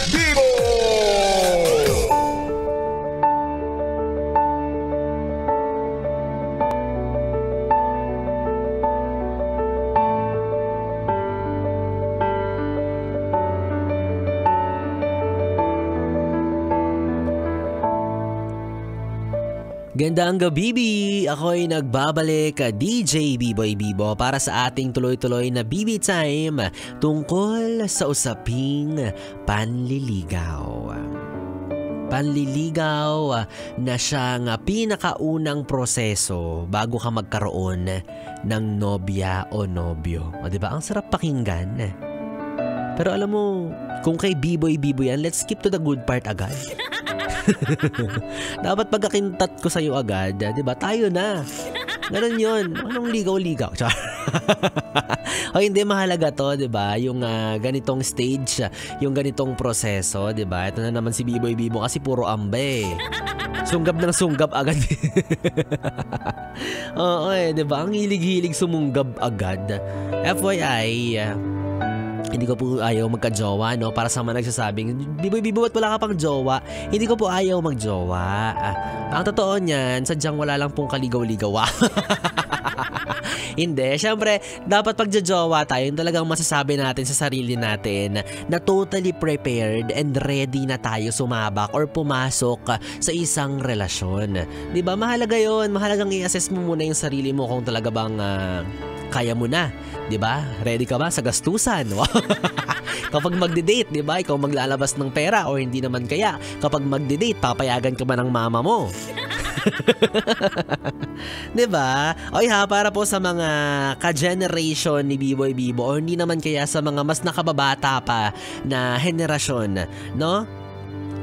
Bibo! Gandang gabi, ako'y nagbabalik, DJ B-Boy Bibo, para sa ating tuloy-tuloy na BB Time tungkol sa usaping panliligaw. Panliligaw na siyang pinakaunang proseso bago ka magkaroon ng nobya o nobyo. O diba? Ang sarap pakinggan. Pero alam mo, kung kay B-Boy Bibo yan, let's skip to the good part agad. Dapat pagkakintat ko sa'yo agad, di ba? Tayo na. Ganun yun. Anong ligaw-ligaw? O hindi, mahalaga to, di ba? Yung ganitong stage, yung ganitong proseso, di ba? Ito na naman si B-Boy Bibo kasi puro ambe. Sunggab ng sunggab agad. Oo di ba? Ang hilig-hilig sumunggab agad. FYI, hindi ko po ayaw magka-jowa, no? Para sa mga nagsasabing, Bibo, ba't wala ka pang jowa? Hindi ko po ayaw mag-jowa. Ang totoo niyan, sadyang wala lang pong kaligaw-ligaw. Hindi. Siyempre, dapat pagja-jowa tayo, yung talagang masasabi natin sa sarili natin na totally prepared and ready na tayo sumabak or pumasok sa isang relasyon. Diba? Mahalaga yun. Mahalagang i-assess mo muna yung sarili mo kung talaga bang kaya mo na. Diba? Ready ka ba sa gastusan? Kapag magde-date, diba? Ikaw maglalabas ng pera o hindi naman kaya. Kapag magde-date, papayagan ka ba ng mama mo? Diba? Para po sa mga ka-generation ni B-Boy Bibo o hindi naman kaya sa mga mas nakababata pa na henerasyon, no?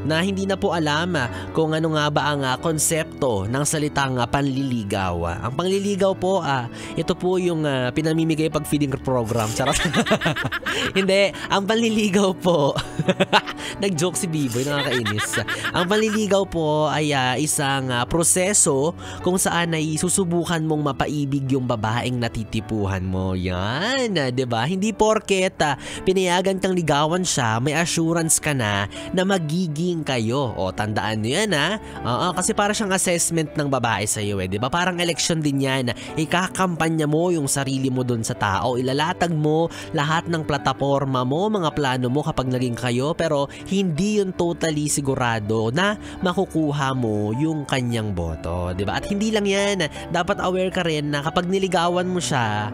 Na hindi na po alam kung ano nga ba ang konsepto ng salitang panliligaw. Ang panliligaw po, ito po yung pinamimigay pag feeding program. Charot. Hindi, ang panliligaw po, nag-joke si Biboy, nakakainis. Ang panliligaw po ay isang proseso kung saan ay susubukan mong mapaibig yung babaeng natitipuhan mo. Yan, diba? Hindi porket pinayagan kang ligawan siya, may assurance ka na magiging kayo. O, tandaan nyo yan kasi para siyang assessment ng babae sa'yo diba? Parang election din yan. Ikakampanya mo yung sarili mo dun sa tao. Ilalatag mo lahat ng plataforma mo, mga plano mo kapag naging kayo, pero hindi yun totally sigurado na makukuha mo yung kanyang boto. Diba? At hindi lang yan. Dapat aware ka rin na kapag niligawan mo siya,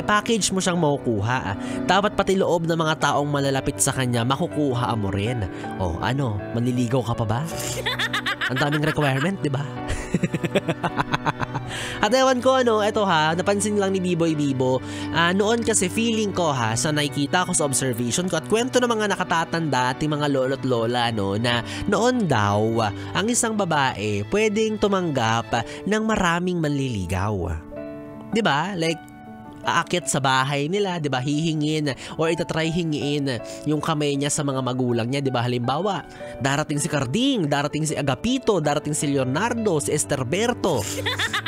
package mo siyang makukuha. Dapat pati loob ng mga taong malalapit sa kanya, makukuha mo rin. O, manliligaw ka pa ba? Ang daming requirement, di ba? At ewan ko, eto napansin lang ni B-Boy Bibo, noon kasi feeling ko sa nakikita ko sa observation ko at kwento ng mga nakatatanda at mga lolo't lola, na noon daw, ang isang babae pwedeng tumanggap ng maraming manliligaw. Di ba? Like, aakyat sa bahay nila, 'di ba? Hihingin or itatry hingiin yung kamay niya sa mga magulang niya, 'di ba? Halimbawa, darating si Carding, darating si Agapito, darating si Leonardo, si Esterberto.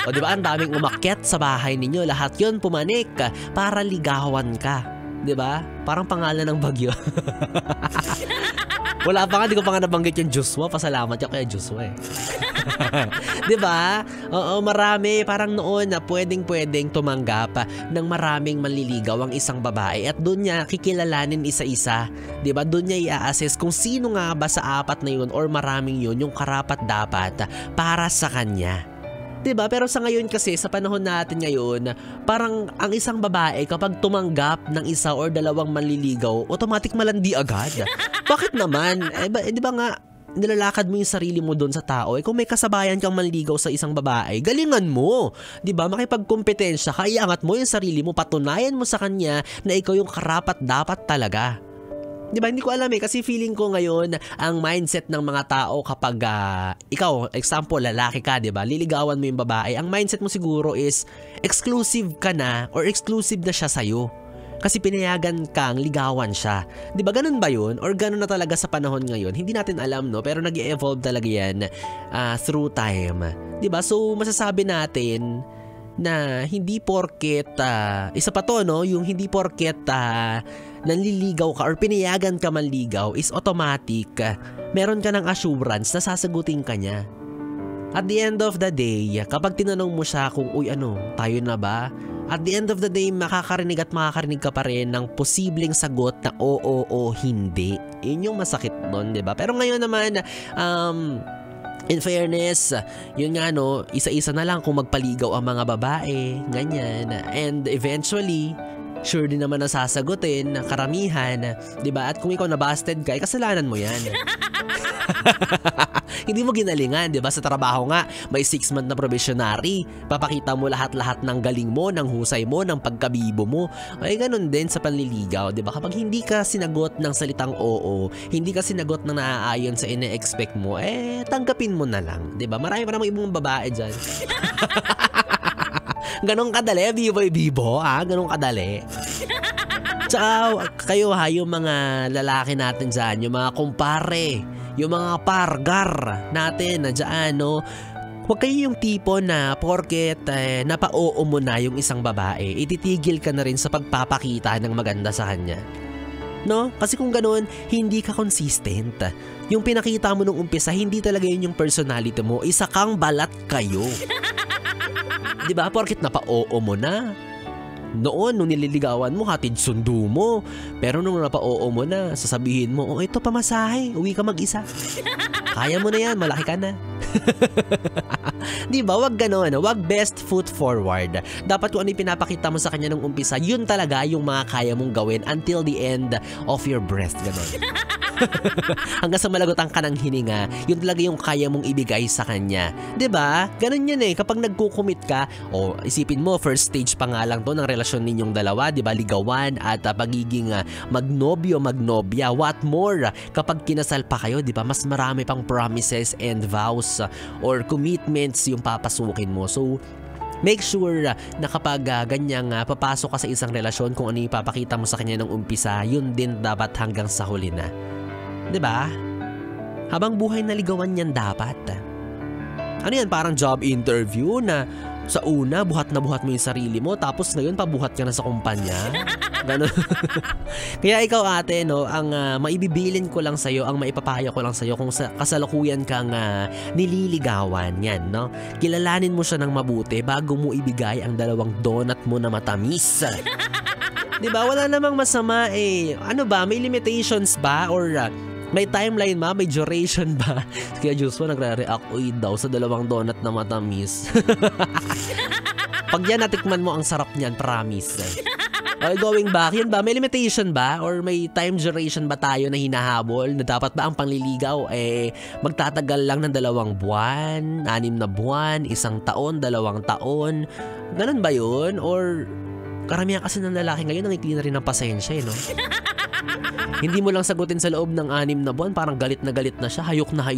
O 'di ba? Ang daming umakyat sa bahay ninyo, lahat 'yon pumanik para ligawan ka, 'di ba? Parang pangalan ng bagyo. Wala pa nga, di ko pa nga nabanggit yung Joshua. Pasalamat yung kaya Joshua Diba? Oo, marami. Parang noon na pwedeng tumanggap ng maraming manliligaw ang isang babae at doon niya kikilalanin isa-isa. Diba? Doon niya i-assess kung sino nga ba sa apat na yun or maraming yun yung karapat dapat para sa kanya. Diba? Pero sa ngayon kasi, sa panahon natin ngayon, parang ang isang babae kapag tumanggap ng isa or dalawang manliligaw, automatic malandi agad. Bakit naman? Diba nga, nilalakad mo yung sarili mo doon sa tao. Kung may kasabayan kang manligaw sa isang babae, galingan mo. Diba? Makipagkompetensya ka, iangat mo yung sarili mo, patunayan mo sa kanya na ikaw yung karapat dapat talaga. Diba? Hindi ko alam kasi feeling ko ngayon ang mindset ng mga tao kapag ikaw, example, lalaki ka, diba? Liligawan mo yung babae. Ang mindset mo siguro is exclusive ka na or exclusive na siya sa'yo. Kasi pinayagan kang ligawan siya. Diba? Ganun ba yun? Or ganun na talaga sa panahon ngayon? Hindi natin alam, no? Pero nag-evolve talaga yan through time. Diba? So, masasabi natin na hindi porket isa pa to, no? Yung hindi porket nanliligaw ka or pinayagan ka manligaw is automatic, meron ka ng assurance na sasagutin ka niya. At the end of the day, kapag tinanong mo siya kung, uy ano, tayo na ba? At the end of the day, makakarinig ka pa rin ng posibleng sagot na oo o hindi. Yun yung masakit nun, diba? Pero ngayon naman, in fairness, yun nga no, isa-isa na lang kung magpaligaw ang mga babae, ganyan. And eventually, sure din naman na sasagutin, karamihan, diba? At kung ikaw nabasted ka, kasalanan mo yan. Hindi mo ginalingan, di ba? Sa trabaho nga, may 6-month na probationary. Papakita mo lahat-lahat ng galing mo, ng husay mo, ng pagkabibo mo. Ay ganun din sa panliligaw, di ba? Kapag hindi ka sinagot ng salitang oo, hindi ka sinagot ng naaayon sa ine-expect mo, tanggapin mo na lang, di ba? Marami pa namang ibang babae dyan. Ganun kadali, biboy-bibo, ganun kadali. Tsaka kayo yung mga lalaki natin dyan, yung mga kumpare, yung mga pargar natin na dyan, no? Huwag kayo yung tipo na porket napa-oo mo na yung isang babae, ititigil ka na rin sa pagpapakita ng maganda sa kanya. No? Kasi kung ganun, hindi ka consistent. Yung pinakita mo nung umpisa, hindi talaga yun yung personality mo, isa kang balat kayo. Diba? Porket napa-oo mo na. Noon, nung nililigawan mo, hatid sundo mo. Pero nung napa-oo mo na, sasabihin mo, ito pamasahe, uwi ka mag-isa. Kaya mo na yan, malaki ka na. Diba? Wag gano'n. Wag best foot forward. Dapat kung ano yung pinapakita mo sa kanya nung umpisa, yun talaga yung mga kaya mong gawin until the end of your breath. Gano'n. Hanggang sa malagutan ka ng hininga, yun talaga yung kaya mong ibigay sa kanya. 'Di ba? Ganun yun kapag nagko-commit ka, isipin mo first stage pa nga lang 'to ng relasyon ninyong dalawa, 'di ba? Ligawan at pagiging magnobya. What more kapag kinasal pa kayo, 'di ba? Mas marami pang promises and vows or commitments yung papasukin mo. So make sure na kapag ganyang papasok ka sa isang relasyon, kung ano yung ipapakita mo sa kanya nung umpisa, yun din dapat hanggang sa huli na. 'Di ba? Habang buhay na ligawan yan dapat. Ano yan, parang job interview na sa una buhat na buhat mo yung sarili mo, tapos ngayon pabuhat ka na sa kumpanya. Ganun. Kaya ikaw ate, no, ang maibibilin ko lang sa'yo, ang maipapayo ko lang sa'yo kung kasalukuyan kang nililigawan yan, no? Kilalanin mo siya ng mabuti bago mo ibigay ang 2 donut mo na matamis. Diba? Wala namang masama Ano ba? May limitations ba? Or may timeline ba? May duration ba? Kaya Joshua nagre-react daw sa 2 donut na matamis. Pag yan natikman mo, ang sarap niyan, promise. Going back, yun ba? May limitation ba? Or may time duration ba tayo na hinahabol? Na dapat ba ang panliligaw magtatagal lang ng 2 buwan, 6 na buwan, 1 taon, 2 taon? Ganun ba yun? Or karamihan kasi ng lalaki ngayon nangikli na rin ng pasensya, no? Hindi mo lang sagutin sa loob ng 6 na buwan, parang galit na siya, hayok na.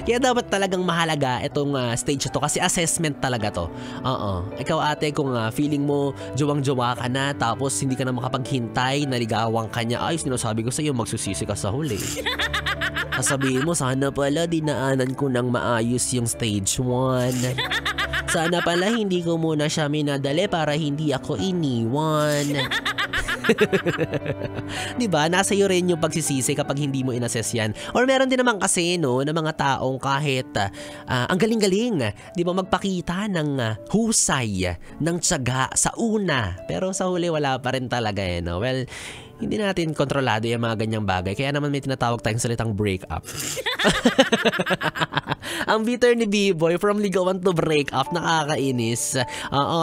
Kaya dapat talagang mahalaga itong stage to kasi assessment talaga to. Ikaw ate, kung feeling mo jowang-jowa ka na tapos hindi ka na makapaghintay, naligawan ka niya, sinasabi ko sa iyo, magsusisi ka sa huli. Sasabihin mo, sana pala dinaanan ko ng maayos yung stage 1. Sana pala hindi ko muna siya minadali para hindi ako iniwan. Diba? Nasa iyo rin yung pagsisisi kapag hindi mo inassess yan. Or meron din naman kasi, no, na mga taong kahit ang galing-galing, di ba, magpakita ng husay, ng tiyaga sa una. Pero sa huli wala pa rin talaga no? Well, hindi natin kontrolado yung mga ganyang bagay. Kaya naman may tinatawag tayong salitang break up. Ang bitter ni B-Boy, from ligawan to break up, nakakainis.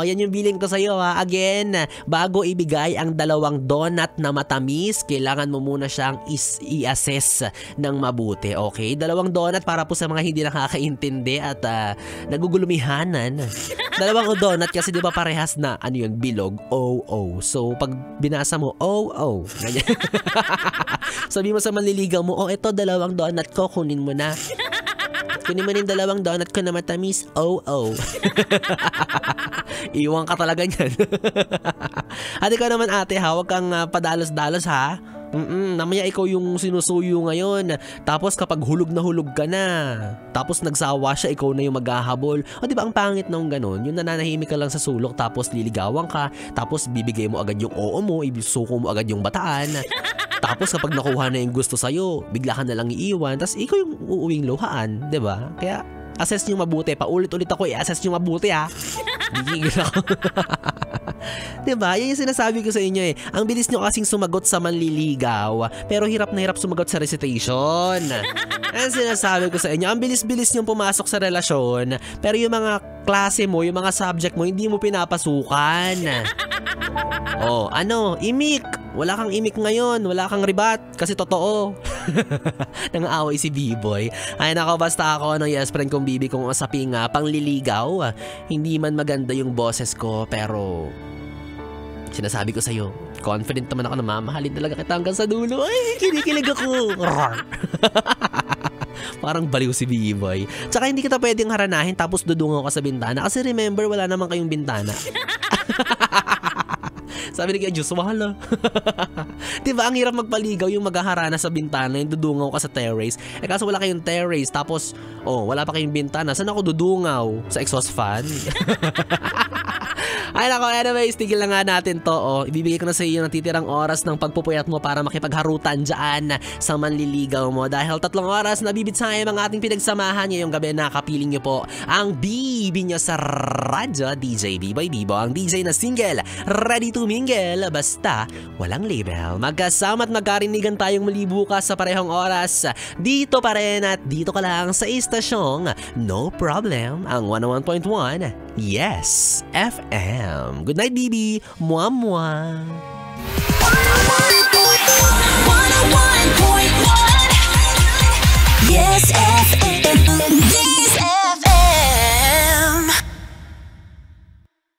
Yan yung billing ko sa'yo ha. Again, bago ibigay ang 2 donut na matamis, kailangan mo muna siyang i-assess ng mabuti. Okay? 2 donut para po sa mga hindi nakakaintindi at nagugulumihanan. 2 donut kasi di ba parehas na, bilog, O. So, pag binasa mo, O. Ganyan. Sabi mo sa manliligaw mo, ito 2 donut ko, kunin mo na. Kunin mo yung 2 donut ko na matamis, O. Iwan ka talaga niyan. At ikaw naman ate, huwag kang padalos-dalos ha. Namaya ikaw yung sinusuyo ngayon. Tapos kapag hulog ka na, tapos nagsawa siya, ikaw na yung maghahabol. O di ba ang pangit nung ganun? Yung nananahimik ka lang sa sulok tapos liligawan ka, tapos bibigay mo agad yung oo mo, ibisuko mo agad yung bataan. Tapos kapag nakuha na yung gusto sa'yo, bigla ka na lang iiwan, tapos ikaw yung uuwing luhaan, di ba? Kaya assess nyo mabuti. Paulit-ulit ako i-assess nyo mabuti ha. Gigigil ako. Diba? Yan yung sinasabi ko sa inyo eh. Ang bilis nyo kasing sumagot sa manliligaw, pero hirap na hirap sumagot sa recitation. Yan sinasabi ko sa inyo. Ang bilis-bilis nyo pumasok sa relasyon, pero yung mga klase mo, yung mga subject mo, hindi mo pinapasukan. Oh, imik. Wala kang imik ngayon, wala kang ribat, kasi totoo. Nang-aaway si B-Boy. Ay nako, basta ako ng yes friend kong Bibi kung usaping pangliligaw. Hindi man maganda yung boses ko, pero sinasabi ko sa'yo, confident naman ako na mamahalin talaga kita hanggang sa dulo. Ay, kinikilig ako. Parang baliw si B-Boy. Tsaka hindi kita pwedeng haranahin tapos dudungaw ka sa bintana. Kasi remember, wala naman kayong bintana. Sabi ni Kuya Diyos, wahala. Diba, ang hirap magpaligaw yung maghaharana sa bintana, yung dudungaw ka sa terrace. Kaso wala kayong terrace, tapos, wala pa kayong bintana. Saan ako dudungaw? Sa exhaust fan? Ay nako, anyways, tigil na nga natin to. Ibibigay ko na sa iyo ng titirang oras ng pagpupuyat mo para makipagharutan dyan sa manliligaw mo. Dahil 3 oras na bibitsayang ang ating pinagsamahan ngayong gabi, nakapiling niyo po ang bibi niyo sa radyo, DJ B-Boy Bibo, ang DJ na single, ready to mingle, basta walang label. Magkasama at magkarinigan tayong muli bukas sa parehong oras. Dito pa rin at dito ka lang sa istasyong No Problem, ang 101.1 Yes FM. Good night, Bibi. Mwah, mwah. 101.1 Yes FM.